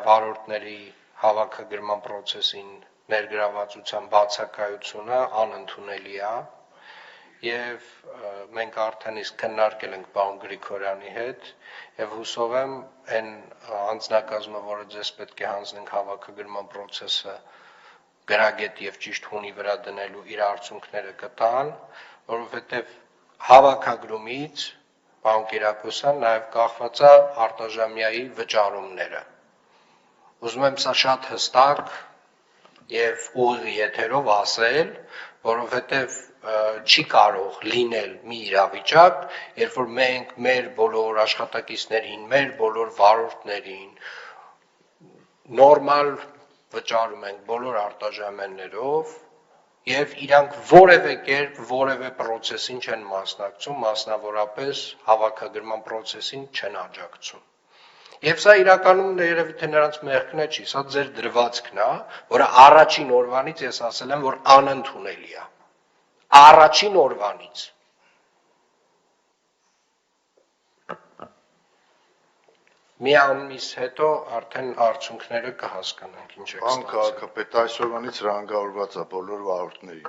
վարորդների հավաքագրման process-ին ներգրավվածության բացակայությունը անընդունելի է եւ մենք արդեն իսկ քննարկել ենք պարոն Գրիգորյանի հետ եւ հուսով եմ այն անձնակազմը, որը ձեզ պետք է հանձնենք հավաքագրման process-ը գրագետ եւ ճիշտ հունի վրա դնելու իր արդյունքները կտան, որովհետեւ հավաքագրումից պարոն Կիրակոսյան նաեւ կախված է արտաժամյայի վճարումները։ Ուզում եմ սա շատ հստակ եւ ուղիղ եթերով ասել, որովհետեւ չի կարող լինել մի իրավիճակ, երբ որ մենք մեր բոլոր աշխատակիցներին, մեր բոլոր վարորդներին նորմալ վճարում ենք բոլոր արտաժամաններով եւ իրանք որևէ կերպ որևէ process-ին չեն մասնակցում, մասնավորապես հավաքագրման process-ին չեն աջակցում։ Եվ սա իրականում երևի թե նրանց մեղքն է չի, սա ձեր դրվածքն է, որը առաջին օրվանից ես ասել եմ, որ անընդունելի է։ Առաջին օրվանից։ Մի ամիս հետո արդեն արդյունքները կհասկանանք ինչ է Պարոն քաղաքապետ, այսօրվանից հրանգավորված է բոլոր վարորդներին։